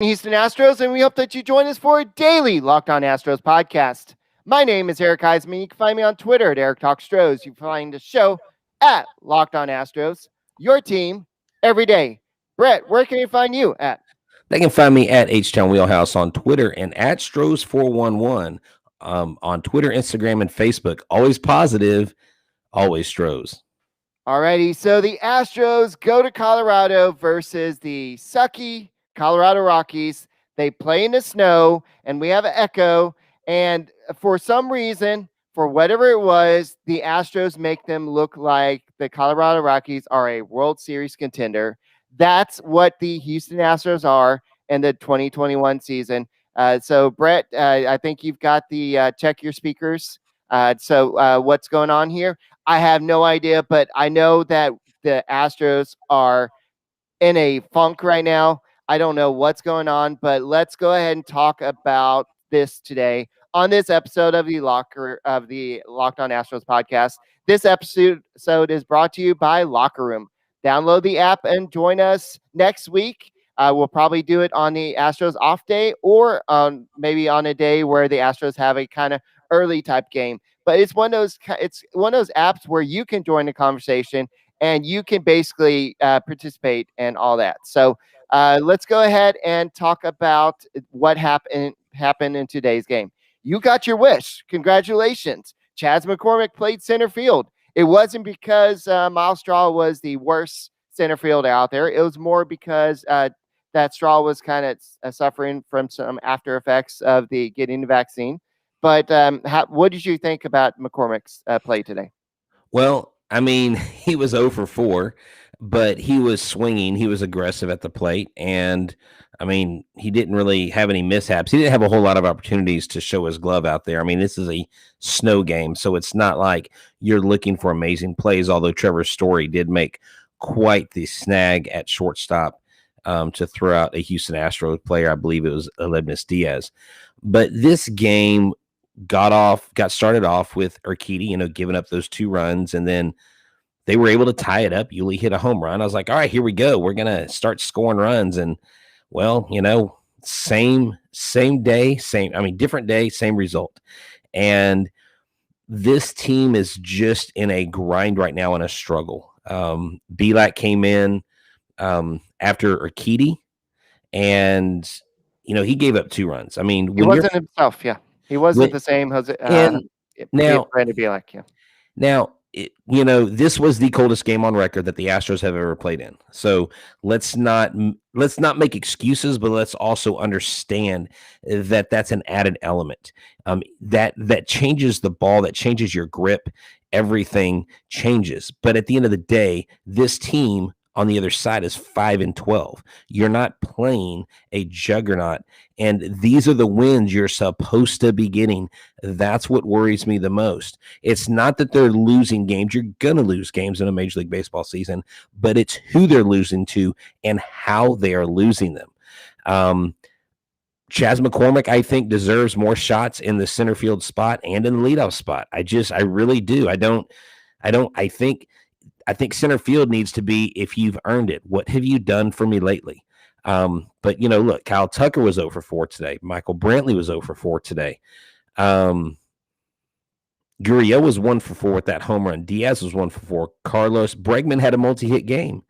Houston Astros, and we hope that you join us for a daily Locked On Astros podcast. My name is Eric Huysman. You can find me on Twitter at Eric Talk Stros. You can find the show at Locked On Astros, your team every day. Brett, where can you find you at? They can find me at H-Town Wheelhouse on Twitter and at Stros411 on Twitter, Instagram, and Facebook. Always positive, always Stros. Alrighty, so the Astros go to Colorado versus the sucky Colorado Rockies. They play in the snow, and we have an echo. And for some reason, for whatever it was, the Astros make them look like the Colorado Rockies are a World Series contender. That's what the Houston Astros are in the 2021 season. So, Brett, I think you've got the check your speakers. So what's going on here? I have no idea, but I know that the Astros are in a funk right now. I don't know what's going on, but let's go ahead and talk about this today on this episode of the Locked On Astros podcast. This episode is brought to you by Locker Room. Download the app and join us next week. We'll probably do it on the Astros off day or maybe on a day where the Astros have a kind of early type game. But it's one of those apps where you can join the conversation and you can basically participate and all that. So let's go ahead and talk about what happened in today's game. You got your wish. Congratulations. Chas McCormick played center field. It wasn't because Miles Straw was the worst center fielder out there. It was more because that Straw was kind of suffering from some after effects of getting the vaccine. But what did you think about McCormick's play today? Well, I mean, he was 0 for 4, but he was swinging. He was aggressive at the plate. And, I mean, he didn't really have any mishaps. He didn't have a whole lot of opportunities to show his glove out there. I mean, this is a snow game, so it's not like you're looking for amazing plays, although Trevor Story did make quite the snag at shortstop to throw out a Houston Astros player. I believe it was Aledmus Diaz. But this game got started off with Urquidy, giving up those 2 runs, and then they were able to tie it up. Yuli hit a home run. I was like, all right, here we go. We're going to start scoring runs. And, well, same day, different day, same result. And this team is just in a grind right now and a struggle. Bielak came in after Urquidy, and, he gave up 2 runs. I mean, he wasn't himself, yeah. He wasn't the same. Now, Brandon Bielak, yeah. Now, this was the coldest game on record that the Astros have ever played in. So let's not make excuses, but let's also understand that that's an added element. That changes the ball, that changes your grip. Everything changes. But at the end of the day, this team on the other side is 5-12. You're not playing a juggernaut, and these are the wins you're supposed to be getting. That's what worries me the most. It's not that they're losing games. You're going to lose games in a Major League Baseball season, but it's who they're losing to and how they are losing them. Chas McCormick, I think, deserves more shots in the center field spot and in the leadoff spot. I really do. I think center field needs to be, if you've earned it, what have you done for me lately? But, look, Kyle Tucker was 0 for 4 today. Michael Brantley was 0 for 4 today. Gurriel was 1 for 4 with that home run. Diaz was 1 for 4. Carlos Bregman had a multi-hit game,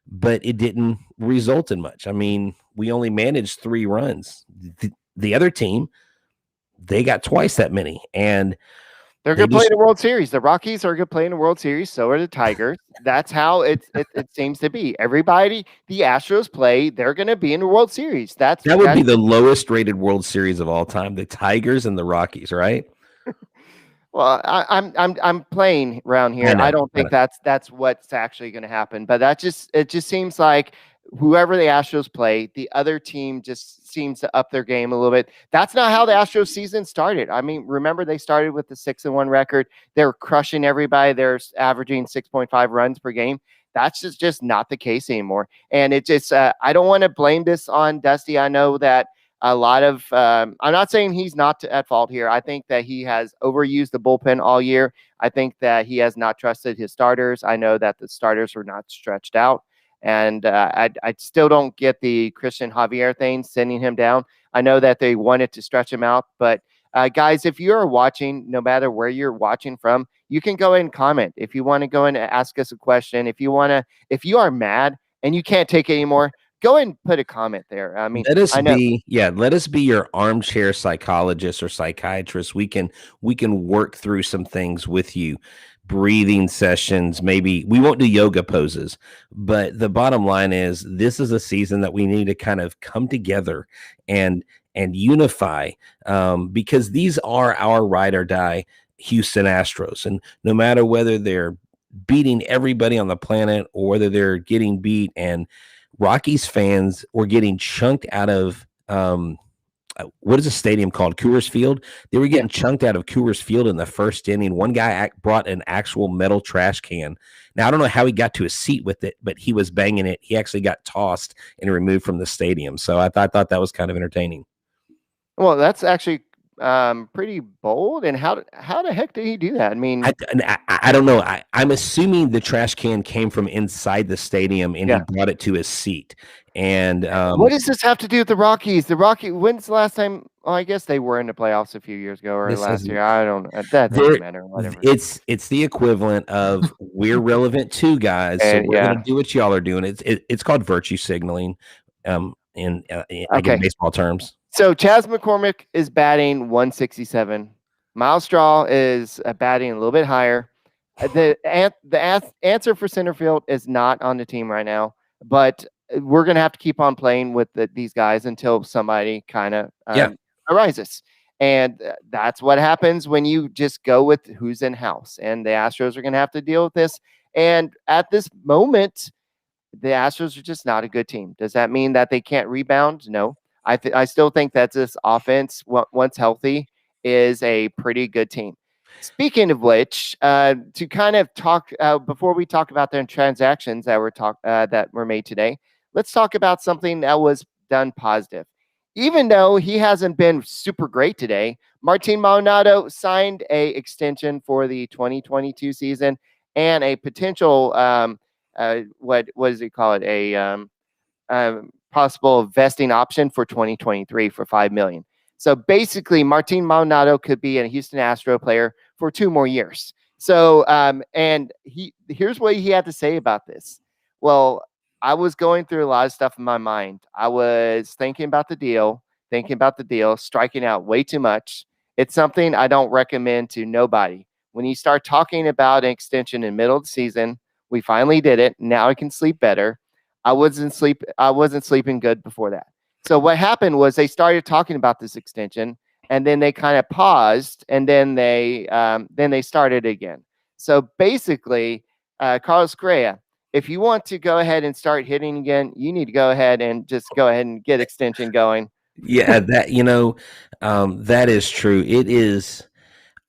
but it didn't result in much. I mean, we only managed 3 runs. The other team, they got twice that many. And they're going to play in the World Series. The Rockies are going to play in the World Series. So are the Tigers. That's how it seems to be. Everybody the Astros play, they're going to be in the World Series. That would be the lowest rated World Series of all time. The Tigers and the Rockies, right? Well, I'm playing around here. I don't think that's what's actually going to happen. But it just seems like whoever the Astros play, the other team just seems to up their game a little bit. That's not how the Astros season started. I mean, remember they started with the 6-1 record. They're crushing everybody. They're averaging 6.5 runs per game. That's just not the case anymore. And it just, I don't want to blame this on Dusty. I know that a lot of, I'm not saying he's not at fault here. I think that he has overused the bullpen all year. I think that he has not trusted his starters. I know that the starters were not stretched out. And I still don't get the Christian Javier thing, sending him down. I know that they wanted to stretch him out, but guys, if you are watching, no matter where you're watching from, you can go and comment. If you want to go and ask us a question, if you are mad and you can't take it anymore, go and put a comment there. I mean, I know. Let us be your armchair psychologist or psychiatrist. We can work through some things with you. Breathing sessions, maybe we won't do yoga poses, but the bottom line is this is a season that we need to kind of come together and unify, because these are our ride or die Houston Astros, and no matter whether they're beating everybody on the planet or whether they're getting beat, and Rockies fans were getting chunked out of what is a stadium called? Coors Field. They were getting chunked out of Coors Field in the first inning. One guy brought an actual metal trash can. Now, I don't know how he got to his seat with it, but he was banging it. He actually got tossed and removed from the stadium. So I thought that was kind of entertaining. Well, that's actually pretty bold. And how the heck did he do that? I mean, I don't know. I'm assuming the trash can came from inside the stadium and he brought it to his seat. And what does this have to do with the Rockies? When's the last time? Well, I guess they were in the playoffs a few years ago or last year. I don't know. That doesn't matter. Whatever. It's the equivalent of we're relevant too, guys. So we're going to do what y'all are doing. It's called virtue signaling in baseball terms. So Chas McCormick is batting 167. Miles Straw is batting a little bit higher. The answer for center field is not on the team right now, but we're going to have to keep on playing with these guys until somebody kind of arises. And that's what happens when you just go with who's in house. And the Astros are going to have to deal with this. And at this moment, the Astros are just not a good team. Does that mean that they can't rebound? No. I still think that this offense, once healthy, is a pretty good team. Speaking of which, to kind of talk before we talk about the transactions that were made today, let's talk about something that was done positive. Even though he hasn't been super great today, Martin Maldonado signed a extension for the 2022 season and a potential what does he call it? A possible vesting option for 2023 for $5 million. So basically, Martin Maldonado could be a Houston Astro player for 2 more years. So, and here's what he had to say about this. Well, I was going through a lot of stuff in my mind. I was thinking about the deal, striking out way too much. It's something I don't recommend to nobody. When you start talking about an extension in the middle of the season, we finally did it. Now I can sleep better. I wasn't sleeping good before that. So what happened was they started talking about this extension, and then they kind of paused, and then they started again. So basically, Carlos Crea, if you want to go ahead and start hitting again, you need to go ahead and just go ahead and get extension going. Yeah, that is true. It is.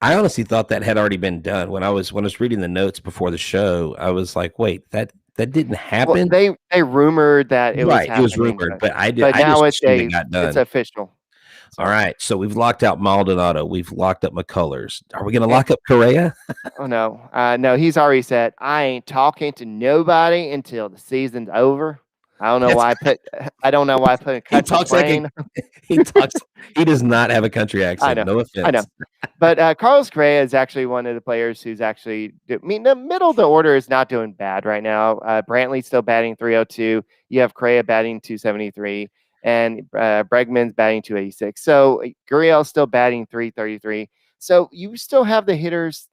I honestly thought that had already been done when I was reading the notes before the show. I was like, wait, that didn't happen. Well, they rumored that it was happening. It was rumored, but now it got done. It's official. All right, so we've locked out Maldonado. We've locked up McCullers. Are we going to lock up Crea? Oh no, no. He's already said I ain't talking to nobody until the season's over. I don't know why I put a country plane. He does not have a country accent. I know. No offense. I know. But Carlos Crea is actually one of the players who's actually. I mean, the middle of the order is not doing bad right now. Brantley's still batting 302. You have Crea batting 273, and Bregman's batting 286. So Gurriel's still batting 333. So you still have the hitters,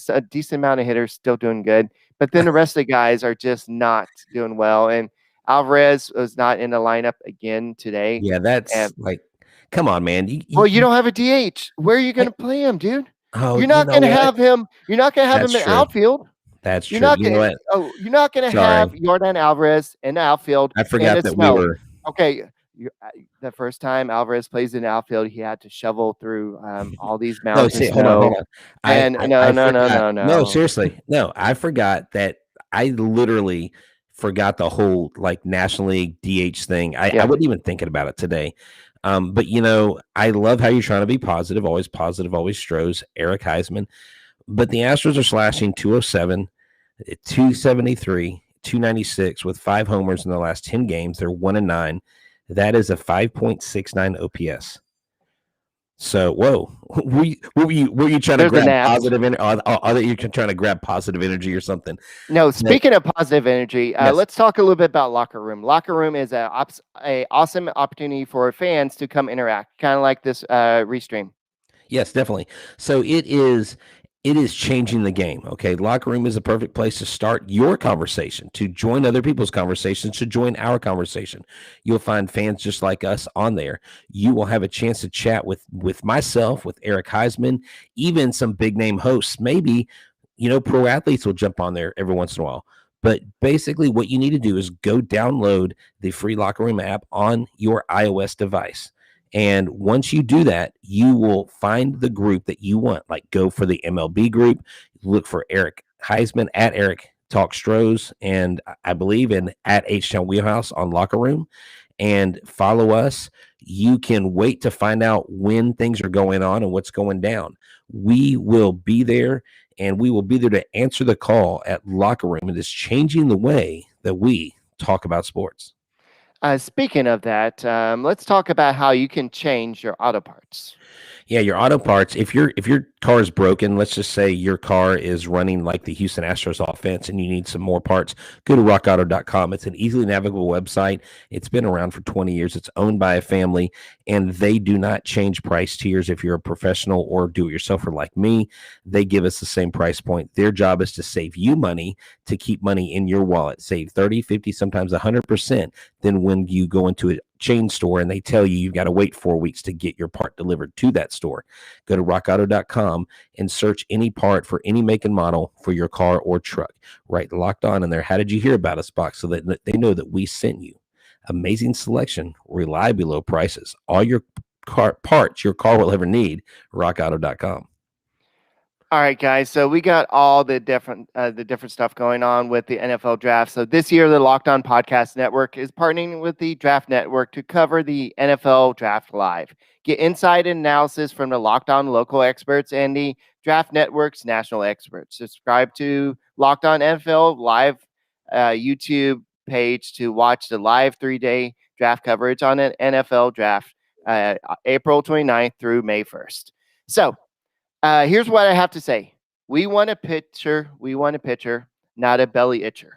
a decent amount of hitters still doing good. But then the rest of the guys are just not doing well. And Alvarez was not in the lineup again today. Yeah, that's come on, man. You don't have a DH. Where are you going to play him, dude? Oh, you're not going to have him. You're not going to have him in outfield. That's true. You're not going to have Yordan Alvarez in the outfield. I forgot that we were okay. The first time Alvarez plays in the outfield, he had to shovel through all these mountains. Hold on. No. Seriously. No, I forgot that. I literally forgot the whole National League DH thing. I wasn't even thinking about it today. But I love how you're trying to be positive, always Stros, Eric Huysman. But the Astros are slashing 207, 273, .296 with 5 homers in the last 10 games. They're 1-9. That is a 5.69 OPS. So, whoa, were you trying to There's an grab app. positive energy? Are you trying to grab positive energy or something? No, speaking of positive energy, Yes. let's talk a little bit about locker room. Locker room is a awesome opportunity for fans to come interact, kind of like this restream. Yes, definitely. So it is changing the game. Okay. Locker room is a perfect place to start your conversation, to join other people's conversations, to join our conversation. You'll find fans just like us on there. You will have a chance to chat with myself, with Eric Huysman, even some big name hosts. Maybe, pro athletes will jump on there every once in a while. But basically, what you need to do is go download the free Locker Room app on your iOS device. And once you do that, you will find the group that you want. Like, go for the MLB group, look for Eric Huysman at Eric Talk Stros, and I believe in at H-Town Wheelhouse on Locker Room, and follow us. You can wait to find out when things are going on and what's going down. We will be there, and we will be there to answer the call at Locker Room. It is changing the way that we talk about sports. Speaking of that, let's talk about how you can change your auto parts. Yeah, your auto parts. If your car is broken, let's just say your car is running like the Houston Astros offense and you need some more parts, go to rockauto.com. It's an easily navigable website. It's been around for 20 years. It's owned by a family, and they do not change price tiers if you're a professional or do-it-yourselfer like me. They give us the same price point. Their job is to save you money, to keep money in your wallet. Save 30, 50, sometimes 100% than when you go into a chain store and they tell you you've got to wait 4 weeks to get your part delivered to that store. Go to rockauto.com and search any part for any make and model for your car or truck. Write Locked On in there, "How did you hear about us?" box, so that they know that we sent you. Amazing selection, reliably low prices, all your car parts your car will ever need. rockauto.com. All right, guys. So we got all the different stuff going on with the NFL draft. So this year, the Locked On Podcast Network is partnering with the Draft Network to cover the NFL Draft live. Get inside analysis from the Locked On local experts and the Draft Network's national experts. Subscribe to Locked On NFL live YouTube page to watch the live 3-day draft coverage on an NFL draft April 29th through May 1st. So here's what I have to say. We want a pitcher, not a belly itcher.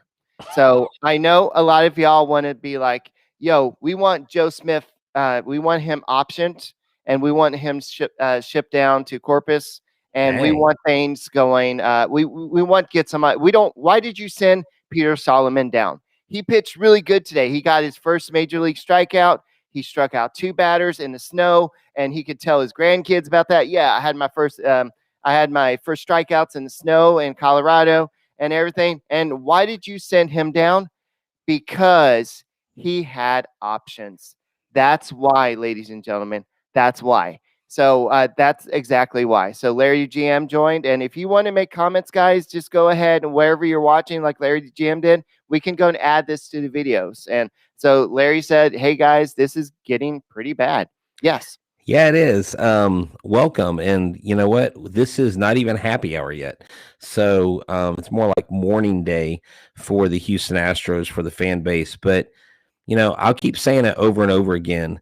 So I know a lot of y'all want to be like, yo, we want Joe Smith. We want him optioned, and we want him shipped down to Corpus, and we want things going. We want get somebody. We don't. Why did you send Peter Solomon down? He pitched really good today. He got his first major league strikeout. He struck out 2 batters in the snow, and he could tell his grandkids about that. Yeah, I had my first strikeouts in the snow in Colorado and everything. And why did you send him down? Because he had options. That's why, ladies and gentlemen. That's why. So that's exactly why. So Larry GM joined, and if you want to make comments, guys, just go ahead and wherever you're watching, like Larry GM did, we can go and add this to the videos. And so Larry said, "Hey guys, this is getting pretty bad." Yes. Yeah, it is. Welcome. And you know what? This is not even happy hour yet. So it's more like morning day for the Houston Astros, for the fan base. But, I'll keep saying it over and over again.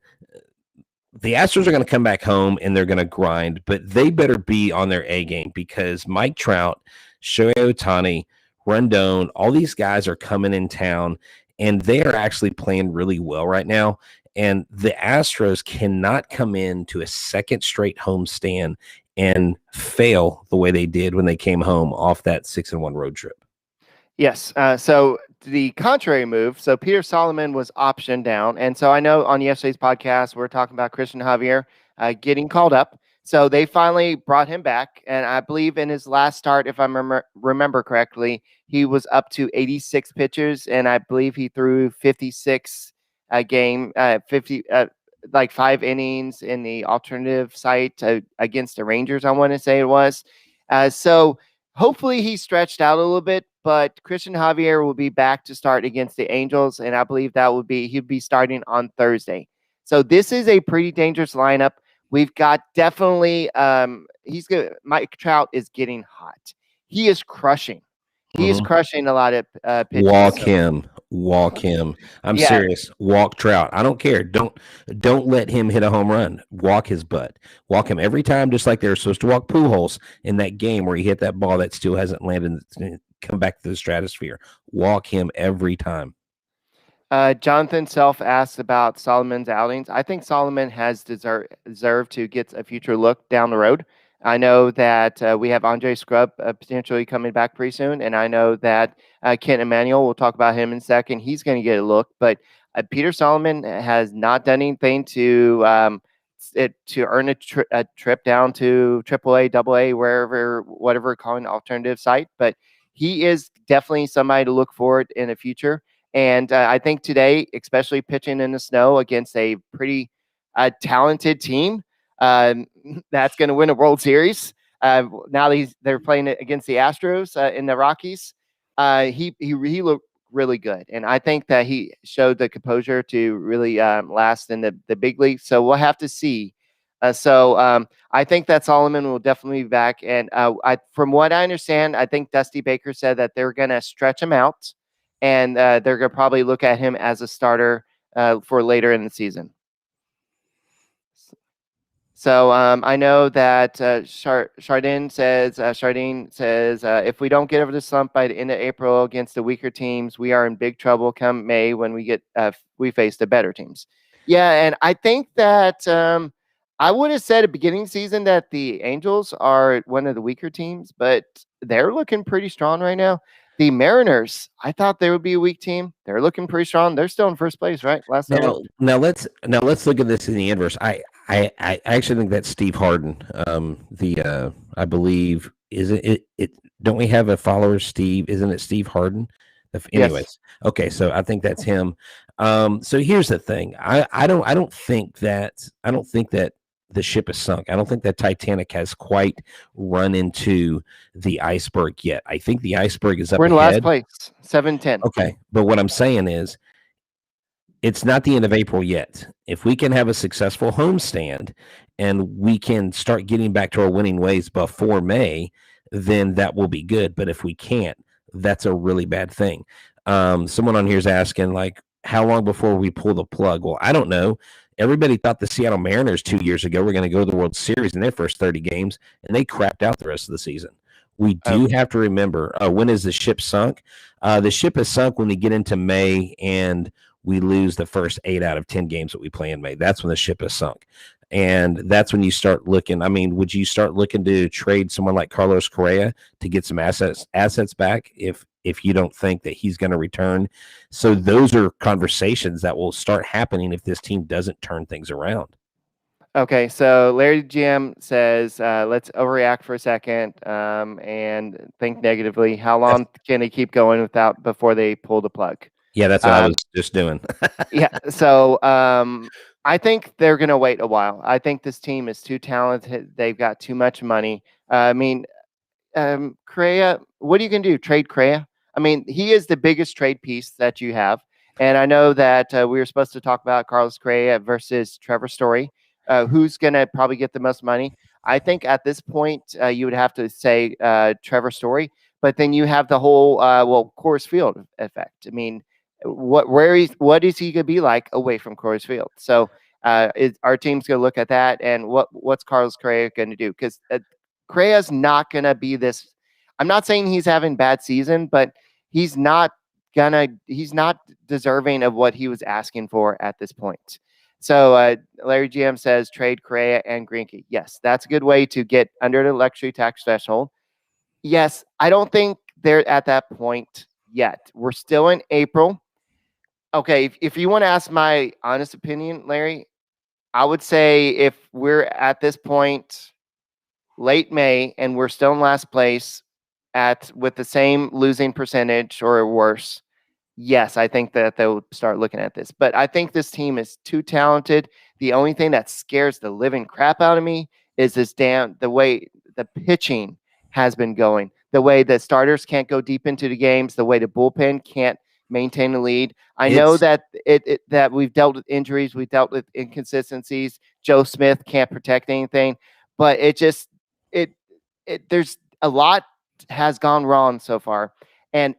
The Astros are going to come back home and they're going to grind, but they better be on their A game, because Mike Trout, Shohei Ohtani, Rendon, all these guys are coming in town, and they are actually playing really well right now. And the Astros cannot come into a second straight homestand and fail the way they did when they came home off that 6-1 road trip. Yes. So the contrary move. So Peter Solomon was optioned down. And so I know on yesterday's podcast, we're talking about Christian Javier getting called up. So they finally brought him back. And I believe in his last start, if I remember correctly, he was up to 86 pitches. And I believe he threw 56 game, 5 innings in the alternative site against the Rangers, I want to say it was. So hopefully he stretched out a little bit, but Christian Javier will be back to start against the Angels, and I believe he'll be starting on Thursday. So this is a pretty dangerous lineup. We've got definitely Mike Trout is getting hot. He is crushing. He's crushing a lot of pitches. Walk him. Walk him. I'm serious. Walk Trout. I don't care. Don't let him hit a home run. Walk his butt. Walk him every time, just like they're supposed to walk Pujols in that game where he hit that ball that still hasn't landed, come back to the stratosphere. Walk him every time. Jonathan Self asked about Solomon's outings. I think Solomon has deserved to get a future look down the road. I know that we have Andre Scrub potentially coming back pretty soon, and I know that Kent Emanuel, we'll talk about him in a second, he's going to get a look. But Peter Solomon has not done anything to earn a trip down to AAA, AA, wherever, whatever calling alternative site. But he is definitely somebody to look forward in the future. And I think today, especially pitching in the snow against a pretty talented team that's going to win a World Series. Now they're playing against the Astros in the Rockies. He looked really good, and I think that he showed the composure to really last in the big league. So we'll have to see. I think that Solomon will definitely be back. And from what I understand, I think Dusty Baker said that they're going to stretch him out. And they're going to probably look at him as a starter for later in the season. So I know that Chardin says, if we don't get over the slump by the end of April against the weaker teams, we are in big trouble come May when we face the better teams. Yeah, and I think that I would have said at the beginning of the season that the Angels are one of the weaker teams, but they're looking pretty strong right now. The Mariners, I thought they would be a weak team. They're looking pretty strong. They're still in first place, right? Now let's look at this in the inverse. I actually think that's Steve Harden. I believe is it don't we have a follower, Steve? Isn't it Steve Harden? Anyways, yes. Okay, so I think that's him. So here's the thing. I don't think that the ship is sunk. I don't think that Titanic has quite run into the iceberg yet. I think the iceberg is up ahead. We're in last place, 7-10. Okay, but what I'm saying is it's not the end of April yet. If we can have a successful homestand and we can start getting back to our winning ways before May, then that will be good. But if we can't, that's a really bad thing. Someone on here is asking, like, how long before we pull the plug? Well, I don't know. Everybody thought the Seattle Mariners 2 years ago were going to go to the World Series in their first 30 games, and they crapped out the rest of the season. We do have to remember, when is the ship sunk? The ship is sunk when we get into May and we lose the first 8 out of 10 games that we play in May. That's when the ship is sunk. And that's when you start looking. I mean, would you start looking to trade someone like Carlos Crea to get some assets back if you don't think that he's going to return? So those are conversations that will start happening if this team doesn't turn things around. Okay, so Larry GM says, let's overreact for a second and think negatively. How long can they keep going before they pull the plug? Yeah, that's what I was just doing. Yeah, so I think they're going to wait a while. I think this team is too talented. They've got too much money. I mean, Crea, what are you going to do? Trade Crea? I mean, he is the biggest trade piece that you have. And I know that we were supposed to talk about Carlos Crea versus Trevor Story. Who's going to probably get the most money? I think at this point, you would have to say Trevor Story. But then you have the whole, Coors Field effect. I mean, what is he going to be like away from Coors Field? So our team's going to look at that, and what's Carlos Crea going to do? Because Crea's not going to be this. I'm not saying he's having bad season, but he's not deserving of what he was asking for at this point. So Larry GM says trade Crea and Greinke. Yes, that's a good way to get under the luxury tax threshold. Yes, I don't think they're at that point yet. We're still in April. Okay, if you want to ask my honest opinion, Larry, I would say if we're at this point, late May, and we're still in last place with the same losing percentage or worse, yes, I think that they'll start looking at this. But I think this team is too talented. The only thing that scares the living crap out of me is the way the pitching has been going, the way the starters can't go deep into the games, the way the bullpen can't maintain the lead. I know that that we've dealt with injuries, we've dealt with inconsistencies. Joe Smith can't protect anything, but there's a lot has gone wrong so far. And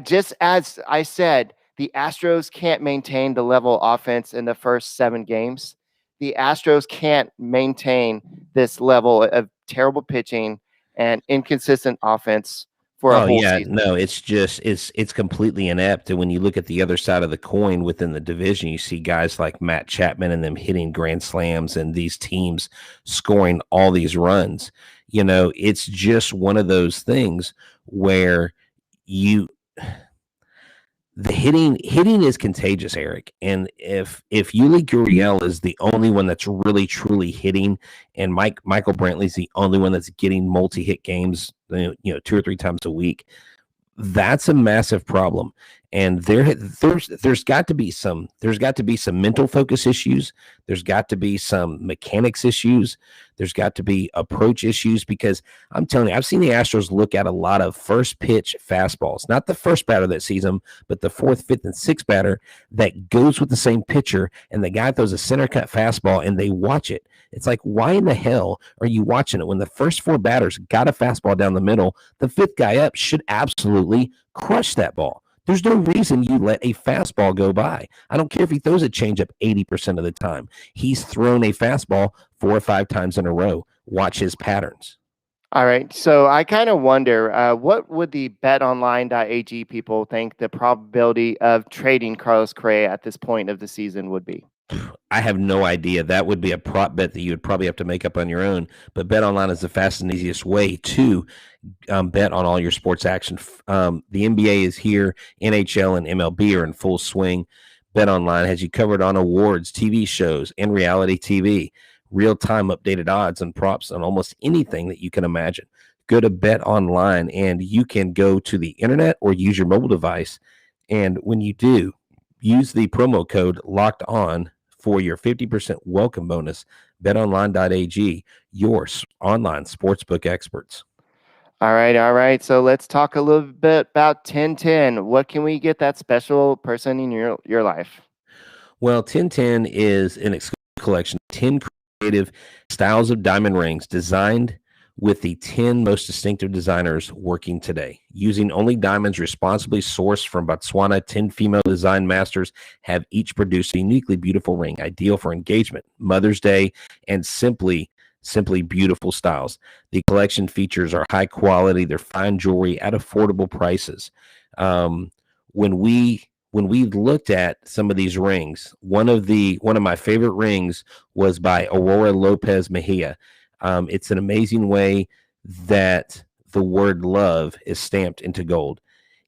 just as I said, the Astros can't maintain the level of offense in the first 7 games. The Astros can't maintain this level of terrible pitching and inconsistent offense for a Oh whole yeah, season. no, it's just it's completely inept. And when you look at the other side of the coin within the division, you see guys like Matt Chapman and them hitting grand slams and these teams scoring all these runs. It's just one of those things where you the hitting is contagious, Eric. And if Yuli Gurriel is the only one that's really truly hitting, and Michael Brantley's the only one that's getting multi-hit games, 2 or 3 times a week, that's a massive problem. And there's got to be some mental focus issues. There's got to be some mechanics issues. There's got to be approach issues, because I'm telling you, I've seen the Astros look at a lot of first pitch fastballs, not the first batter that sees them, but the fourth, fifth, and sixth batter that goes with the same pitcher, and the guy throws a center cut fastball and they watch it. It's like, why in the hell are you watching it when the first 4 batters got a fastball down the middle? The 5th guy up should absolutely crush that ball. There's no reason you let a fastball go by. I don't care if he throws a changeup 80% of the time. He's thrown a fastball 4 or 5 times in a row. Watch his patterns. All right. So I kind of wonder, what would the betonline.ag people think the probability of trading Carlos Correa at this point of the season would be? I have no idea. That would be a prop bet that you would probably have to make up on your own. But BetOnline is the fastest and easiest way to bet on all your sports action. The NBA is here. NHL and MLB are in full swing. BetOnline has you covered on awards, TV shows, and reality TV. Real-time updated odds and props on almost anything that you can imagine. Go to BetOnline, and you can go to the internet or use your mobile device. And when you do, use the promo code Locked On for your 50% welcome bonus. BetOnline.ag, your online sportsbook experts. All right. So let's talk a little bit about 1010. What can we get that special person in your life? Well, 1010 is an exclusive collection of 10 creative styles of diamond rings designed with the 10 most distinctive designers working today. Using only diamonds responsibly sourced from Botswana, 10 female design masters have each produced a uniquely beautiful ring, ideal for engagement, Mother's Day, and simply beautiful styles. The collection features are high quality, they're fine jewelry at affordable prices. When we looked at some of these rings, one of my favorite rings was by Aurora Lopez Mejia. It's an amazing way that the word love is stamped into gold.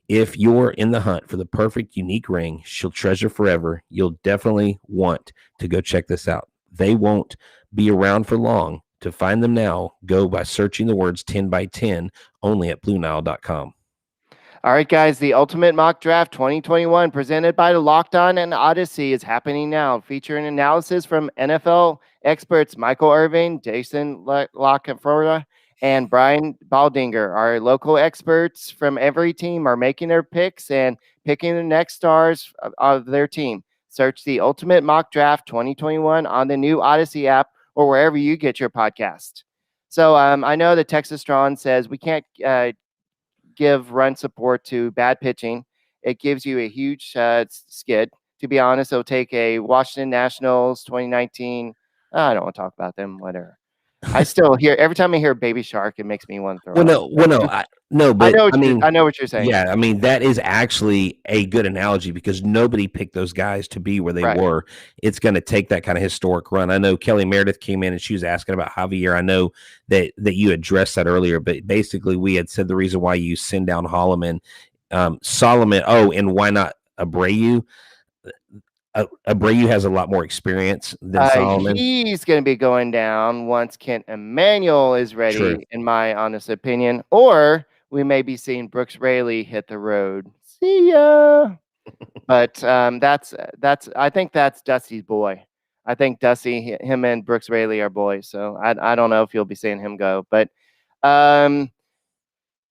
If you're in the hunt for the perfect, unique ring she'll treasure forever, you'll definitely want to go check this out. They won't be around for long. To find them now, go by searching the words 10 by 10 only at BlueNile.com. All right, guys, the Ultimate Mock Draft 2021 presented by the Locked On and Odyssey is happening now, featuring analysis from NFL experts Michael Irving, Jason Lockenfora, and Brian Baldinger. Our local experts from every team are making their picks and picking the next stars of their team. Search the Ultimate Mock Draft 2021 on the new Odyssey app or wherever you get your podcast. So I know the Texas Strong says we can't give run support to bad pitching. It gives you a huge skid. To be honest, it'll take a Washington Nationals 2019. I don't want to talk about them. Whatever. I still hear every time I hear Baby Shark, it makes me want to throw up. But I know what you're saying. Yeah, I mean, that is actually a good analogy because nobody picked those guys to be where they were. It's going to take that kind of historic run. I know Kelly Meredith came in and she was asking about Javier. I know that you addressed that earlier, but basically we had said the reason why you send down Holloman, Solomon. Oh, and why not Abreu? Abreu has a lot more experience than Solomon. He's going to be going down once Kent Emmanuel is ready, True. in my honest opinion. Or we may be seeing Brooks Raley hit the road. See ya. But I think that's Dusty's boy. I think Dusty, him and Brooks Raley are boys. So I don't know if you'll be seeing him go. But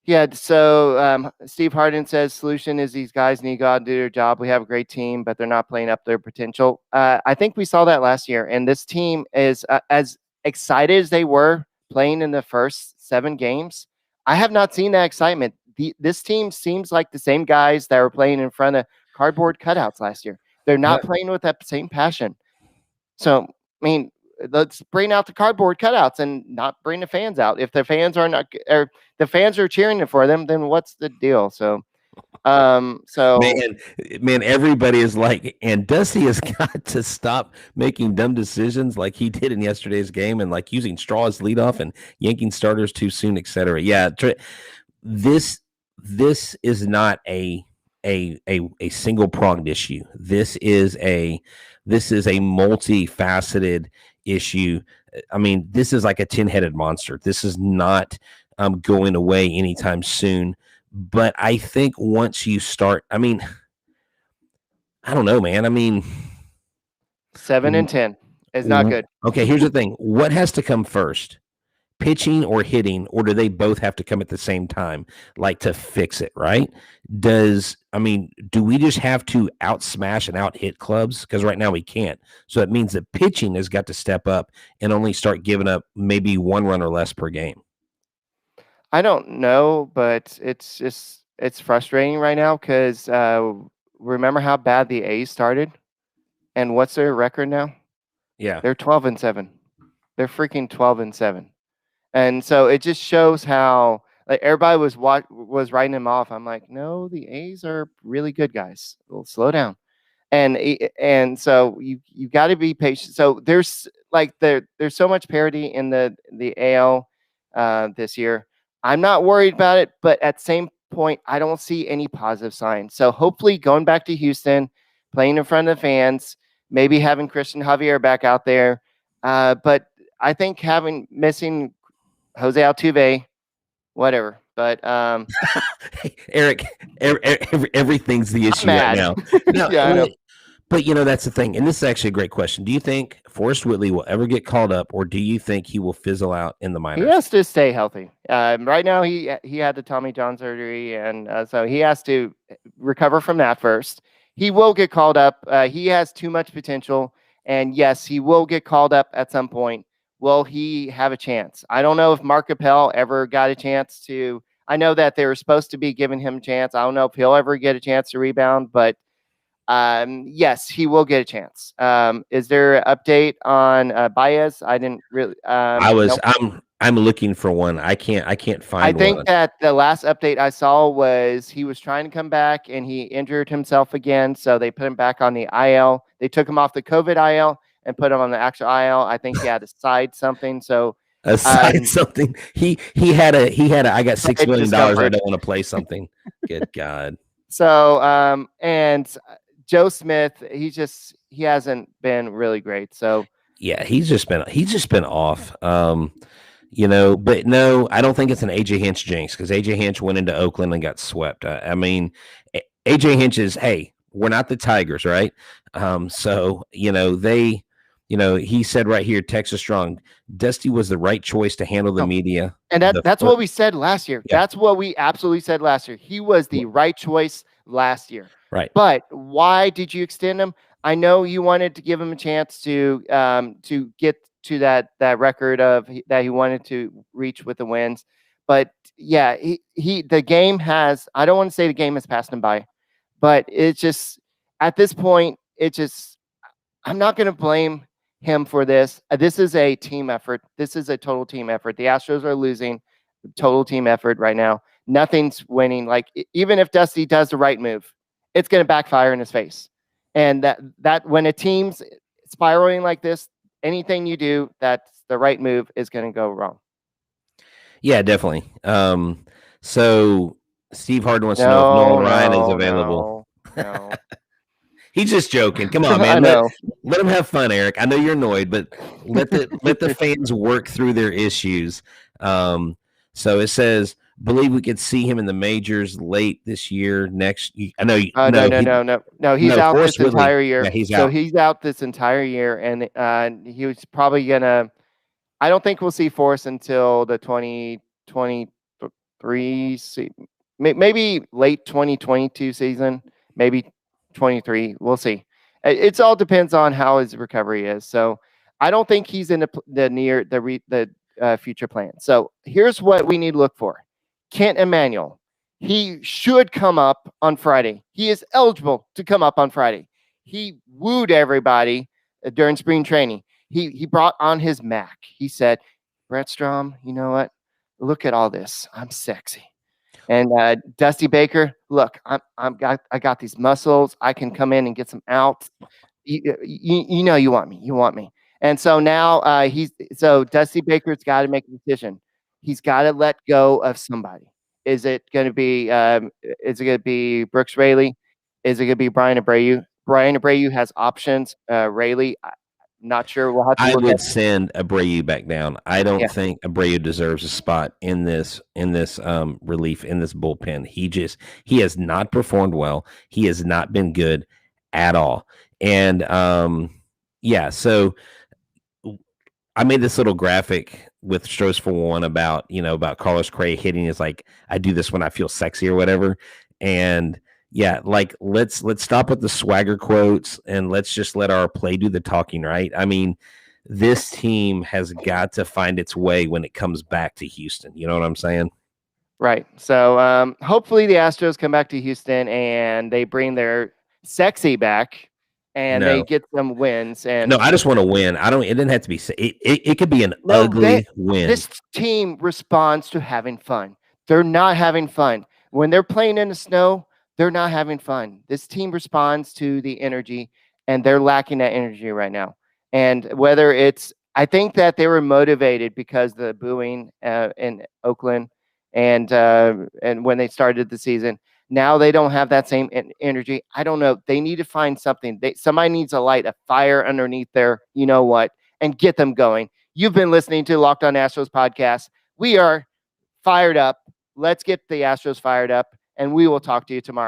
yeah, so Steve Harden says solution is these guys need to go out and do their job. We have a great team, but they're not playing up their potential. I think we saw that last year, and this team is as excited as they were playing in the first 7 games. I have not seen that excitement this team seems like the same guys that were playing in front of cardboard cutouts last year. They're not playing with that same passion. So, I mean, let's bring out the cardboard cutouts and not bring the fans out. If the fans are not, or the fans are cheering for them, then what's the deal? So, man, everybody is like, and Dusty has got to stop making dumb decisions like he did in yesterday's game, and like using straw as leadoff and yanking starters too soon, etc. Yeah, this is not a single pronged issue. This is a multifaceted issue. I mean, this is like a 10-headed monster. This is not going away anytime soon. But I think once you start, I mean, I don't know, man. I mean, 7-10 is not good. Okay, here's the thing. What has to come first? Pitching or hitting, or do they both have to come at the same time, like to fix it, right? Do we just have to outsmash and out hit clubs? Because right now we can't. So it means that pitching has got to step up and only start giving up maybe 1 run or less per game. I don't know, but it's frustrating right now because remember how bad the A's started, and what's their record now? Yeah, they're 12-7. They're freaking 12-7, and so it just shows how like everybody was writing them off. I'm like, no, the A's are really good guys. Well, slow down, and so you got to be patient. So there's so much parity in the AL this year. I'm not worried about it, but at the same point, I don't see any positive signs. So hopefully going back to Houston, playing in front of the fans, maybe having Christian Javier back out there. But I think missing Jose Altuve, whatever. But Eric, everything's the issue right now. No, yeah, I know. But, that's the thing. And this is actually a great question. Do you think Forrest Whitley will ever get called up, or do you think he will fizzle out in the minors? He has to stay healthy. Right now, he had the Tommy John surgery, and so he has to recover from that first. He will get called up. He has too much potential, and yes, he will get called up at some point. Will he have a chance? I don't know if Mark Appel ever got a chance to. I know that they were supposed to be giving him a chance. I don't know if he'll ever get a chance to rebound, but yes, he will get a chance. Is there an update on Baez? I didn't really. Nope. I'm looking for one. I can't find. I think that the last update I saw was he was trying to come back and he injured himself again, so they put him back on the IL. They took him off the COVID IL and put him on the actual IL. I think he had to side something. So something. He had a. I got $6 million. I don't want to play something. Good God. So and Joe Smith, he hasn't been really great. So yeah, he's just been off. But no, I don't think it's an AJ Hinch jinx because AJ Hinch went into Oakland and got swept. I mean, AJ Hinch is, hey, we're not the Tigers, right? So he said right here, Texas Strong, Dusty was the right choice to handle the media. And that's what we said last year. Yeah. That's what we absolutely said last year. He was the right choice last year. Right. But why did you extend him? I know you wanted to give him a chance to get to that record of that he wanted to reach with the wins. But yeah, the game has, I don't want to say the game has passed him by, but it's just at this point, I'm not going to blame him for this. This is a team effort. This is a total team effort. The Astros are losing, total team effort right now. Nothing's winning. Like even if Dusty does the right move, it's going to backfire in his face. And that when a team's spiraling like this, anything you do that's the right move is going to go wrong. Yeah, definitely. So Steve Harden wants to know if Nolan Ryan is available. No. He's just joking. Come on, man. Let him have fun, Eric. I know you're annoyed, but let the fans work through their issues. So it says, believe we could see him in the majors late this year. Next, I know. No. He's out this entire year. Yeah, he's out. So out. he's out this entire year, and he was probably gonna. I don't think we'll see Force until the 2023 season, maybe late 2022 season, maybe 23. We'll see. It all depends on how his recovery is. So I don't think he's in the future plan. So here's what we need to look for. Kent Emmanuel. He should come up on Friday. He is eligible to come up on Friday. He wooed everybody during spring training. He brought on his Mac. He said, Brett Strom, you know what? Look at all this. I'm sexy. And Dusty Baker, look, I got these muscles. I can come in and get some outs. You know you want me. You want me. And so now Dusty Baker's got to make a decision. He's got to let go of somebody. Is it going to be Brooks Raley? Is it going to be Brian Abreu? Brian Abreu has options. Raley, not sure. We'll have to I look would at. send Abreu back down. I don't Yeah. think Abreu deserves a spot in this relief, in this bullpen. He has not performed well. He has not been good at all. And yeah, so I made this little graphic with Stros for One about Carlos Crea hitting is like, I do this when I feel sexy or whatever. And yeah, like let's stop with the swagger quotes and let's just let our play do the talking, right? I mean, this team has got to find its way when it comes back to Houston. You know what I'm saying? Right. So hopefully the Astros come back to Houston and they bring their sexy back and they No. get some wins. And No, I just want to win. It didn't have to be. It could be an ugly win. This team responds to having fun. They're not having fun when they're playing in the snow. They're not having fun. This team responds to the energy, and they're lacking that energy right now. And whether it's, I think that they were motivated because the booing in Oakland, and when they started the season. Now they don't have that same energy. I don't know. They need to find something. Somebody needs a light, a fire underneath there. You know what? And get them going. You've been listening to Locked On Astros podcast. We are fired up. Let's get the Astros fired up, and we will talk to you tomorrow.